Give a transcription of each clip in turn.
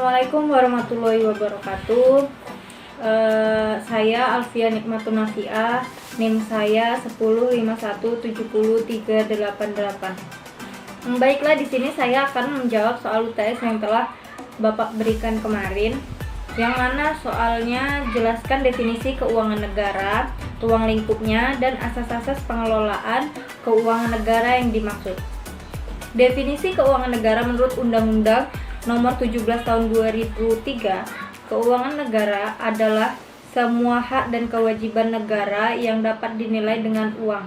Assalamualaikum warahmatullahi wabarakatuh. Saya Alfia Nikmatun Nafiah, NIM saya 1051703888. Baiklah, di sini saya akan menjawab soal UTS yang telah Bapak berikan kemarin, yang mana soalnya jelaskan definisi keuangan negara, ruang lingkupnya, dan asas-asas pengelolaan keuangan negara yang dimaksud. Definisi keuangan negara menurut Undang-Undang Nomor 17 Tahun 2003, keuangan negara adalah semua hak dan kewajiban negara yang dapat dinilai dengan uang,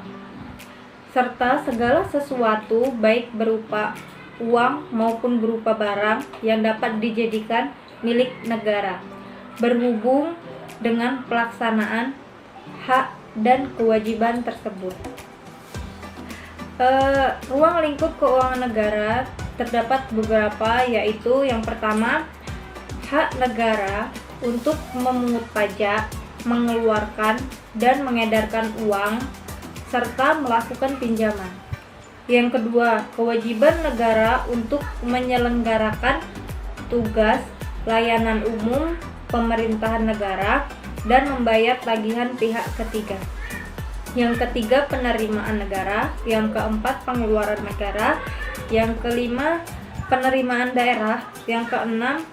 serta segala sesuatu baik berupa uang maupun berupa barang yang dapat dijadikan milik negara, berhubung dengan pelaksanaan hak dan kewajiban tersebut. Ruang lingkup keuangan negara terdapat beberapa, yaitu yang pertama, hak negara untuk memungut pajak, mengeluarkan dan mengedarkan uang, serta melakukan pinjaman. Yang kedua, kewajiban negara untuk menyelenggarakan tugas layanan umum pemerintahan negara dan membayar tagihan pihak ketiga. Yang ketiga, penerimaan negara. Yang keempat, pengeluaran negara. Yang kelima, penerimaan daerah. Yang keenam,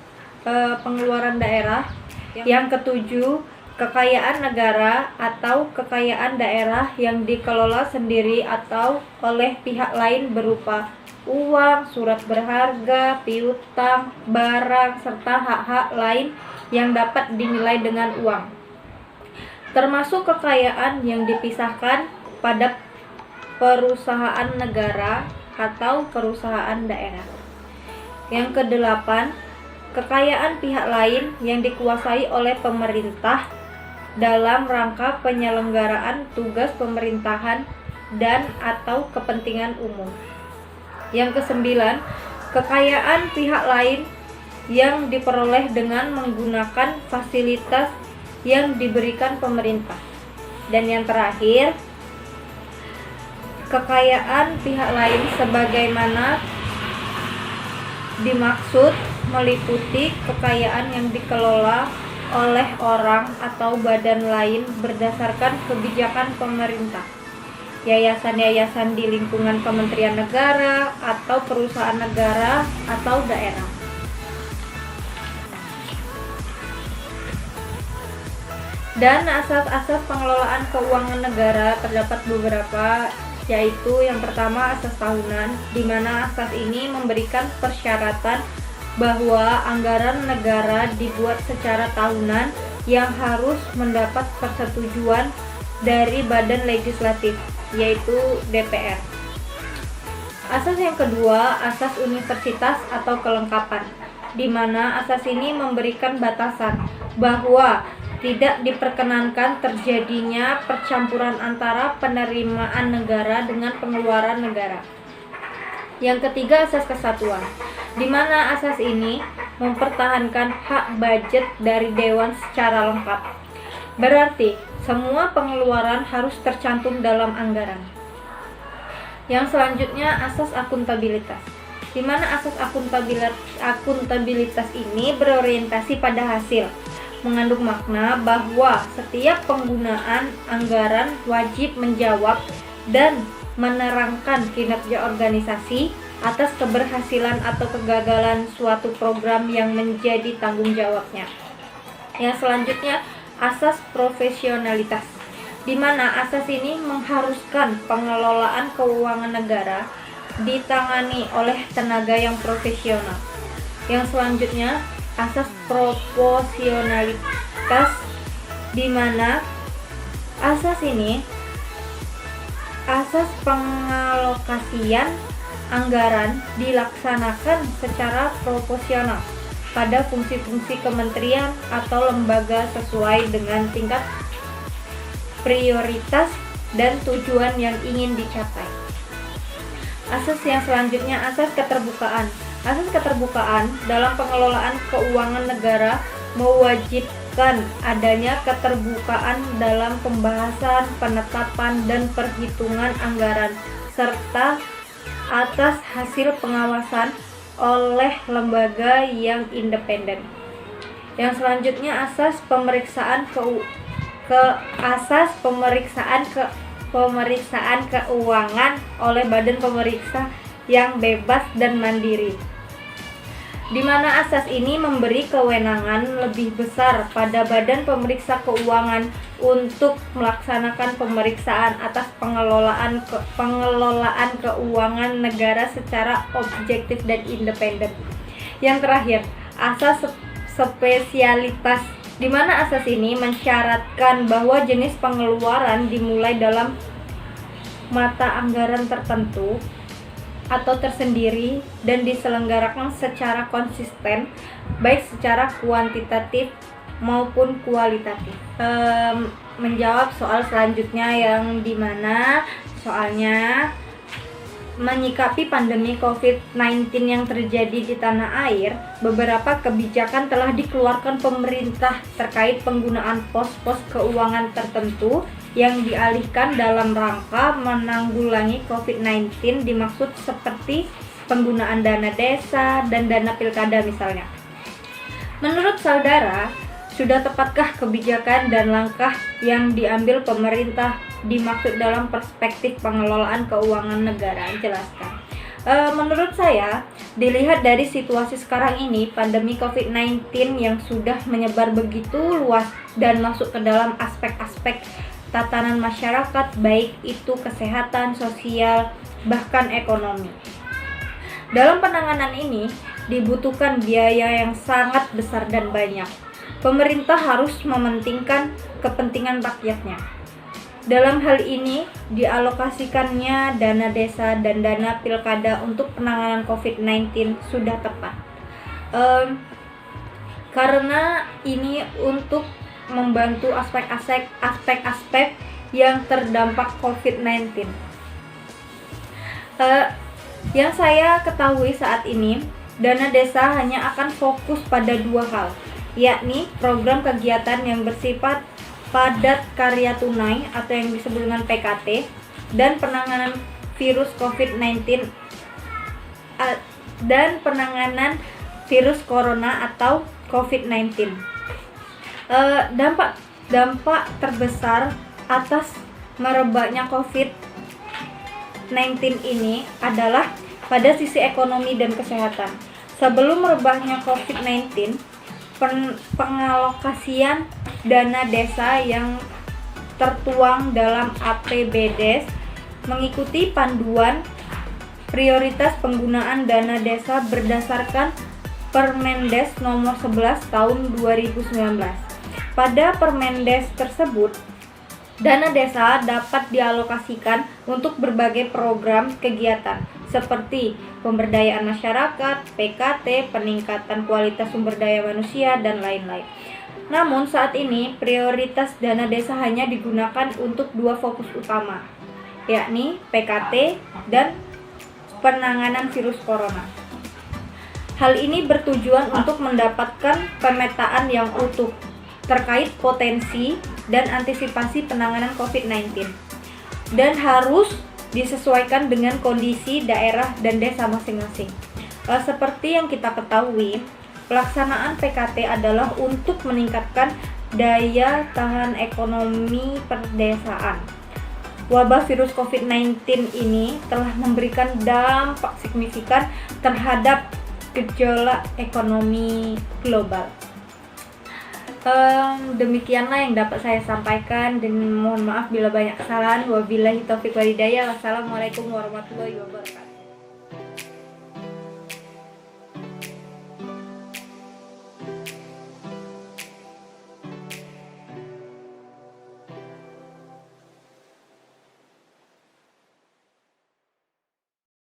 pengeluaran daerah. Yang ketujuh, kekayaan negara atau kekayaan daerah yang dikelola sendiri atau oleh pihak lain berupa uang, surat berharga, piutang, barang, serta hak-hak lain yang dapat dinilai dengan uang, termasuk kekayaan yang dipisahkan pada perusahaan negara atau perusahaan daerah. Yang kedelapan, kekayaan pihak lain yang dikuasai oleh pemerintah dalam rangka penyelenggaraan tugas pemerintahan dan atau kepentingan umum. Yang kesembilan, kekayaan pihak lain yang diperoleh dengan menggunakan fasilitas yang diberikan pemerintah. Dan yang terakhir, kekayaan pihak lain sebagaimana dimaksud meliputi kekayaan yang dikelola oleh orang atau badan lain berdasarkan kebijakan pemerintah, yayasan-yayasan di lingkungan Kementerian Negara atau perusahaan negara atau daerah. Dan asas-asas pengelolaan keuangan negara terdapat beberapa, yaitu yang pertama, asas tahunan, di mana asas ini memberikan persyaratan bahwa anggaran negara dibuat secara tahunan yang harus mendapat persetujuan dari badan legislatif, yaitu DPR. Asas yang kedua, asas universitas atau kelengkapan, di mana asas ini memberikan batasan bahwa tidak diperkenankan terjadinya percampuran antara penerimaan negara dengan pengeluaran negara. Yang ketiga, asas kesatuan, di mana asas ini mempertahankan hak budget dari Dewan secara lengkap. Berarti, semua pengeluaran harus tercantum dalam anggaran. Yang selanjutnya, asas akuntabilitas, di mana asas akuntabilitas ini berorientasi pada hasil, mengandung makna bahwa setiap penggunaan anggaran wajib menjawab dan menerangkan kinerja organisasi atas keberhasilan atau kegagalan suatu program yang menjadi tanggung jawabnya. Yang selanjutnya, asas profesionalitas, di mana asas ini mengharuskan pengelolaan keuangan negara ditangani oleh tenaga yang profesional. Yang selanjutnya, asas proporsionalitas, di mana asas pengalokasian anggaran dilaksanakan secara proporsional pada fungsi-fungsi kementerian atau lembaga sesuai dengan tingkat prioritas dan tujuan yang ingin dicapai. Asas yang selanjutnya, asas keterbukaan. Asas keterbukaan dalam pengelolaan keuangan negara mewajibkan adanya keterbukaan dalam pembahasan, penetapan, dan perhitungan anggaran, serta atas hasil pengawasan oleh lembaga yang independen. Yang selanjutnya asas pemeriksaan pemeriksaan keuangan oleh badan pemeriksa yang bebas dan mandiri, di mana asas ini memberi kewenangan lebih besar pada badan pemeriksa keuangan untuk melaksanakan pemeriksaan atas pengelolaan keuangan negara secara objektif dan independen. Yang terakhir, asas spesialitas, di mana asas ini mensyaratkan bahwa jenis pengeluaran dimulai dalam mata anggaran tertentu atau tersendiri dan diselenggarakan secara konsisten, baik secara kuantitatif maupun kualitatif. Menjawab soal selanjutnya yang dimana soalnya menyikapi pandemi COVID-19 yang terjadi di tanah air, beberapa kebijakan telah dikeluarkan pemerintah terkait penggunaan pos-pos keuangan tertentu yang dialihkan dalam rangka menanggulangi COVID-19, dimaksud seperti penggunaan dana desa dan dana pilkada misalnya. Menurut saudara, sudah tepatkah kebijakan dan langkah yang diambil pemerintah dimaksud dalam perspektif pengelolaan keuangan negara? Jelaskan. Menurut saya, dilihat dari situasi sekarang ini, pandemi COVID-19 yang sudah menyebar begitu luas dan masuk ke dalam aspek-aspek tatanan masyarakat, baik itu kesehatan, sosial, bahkan ekonomi. Dalam penanganan ini dibutuhkan biaya yang sangat besar dan banyak. Pemerintah harus mementingkan kepentingan rakyatnya. Dalam hal ini dialokasikannya dana desa dan dana pilkada untuk penanganan COVID-19 sudah tepat. Karena ini untuk membantu aspek-aspek yang terdampak COVID-19. Yang saya ketahui saat ini, dana desa hanya akan fokus pada dua hal, yakni program kegiatan yang bersifat padat karya tunai atau yang disebut dengan PKT, dan penanganan virus COVID-19 dan penanganan virus corona atau COVID-19. Dampak terbesar atas merebaknya COVID-19 ini adalah pada sisi ekonomi dan kesehatan. Sebelum merebaknya COVID-19, pengalokasian dana desa yang tertuang dalam APBDes mengikuti panduan prioritas penggunaan dana desa berdasarkan Permendes nomor 11 tahun 2019. Pada Permendes tersebut, dana desa dapat dialokasikan untuk berbagai program kegiatan seperti pemberdayaan masyarakat, PKT, peningkatan kualitas sumber daya manusia, dan lain-lain. Namun saat ini prioritas dana desa hanya digunakan untuk dua fokus utama, yakni PKT dan penanganan virus corona. Hal ini bertujuan untuk mendapatkan pemetaan yang utuh terkait potensi dan antisipasi penanganan COVID-19 dan harus disesuaikan dengan kondisi daerah dan desa masing-masing. Seperti yang kita ketahui, pelaksanaan PKT adalah untuk meningkatkan daya tahan ekonomi perdesaan. Wabah virus COVID-19 ini telah memberikan dampak signifikan terhadap gejolak ekonomi global. Demikianlah yang dapat saya sampaikan, dan mohon maaf bila banyak kesalahan. Wabillahi taufiq walhidayah. Wassalamualaikum warahmatullahi wabarakatuh.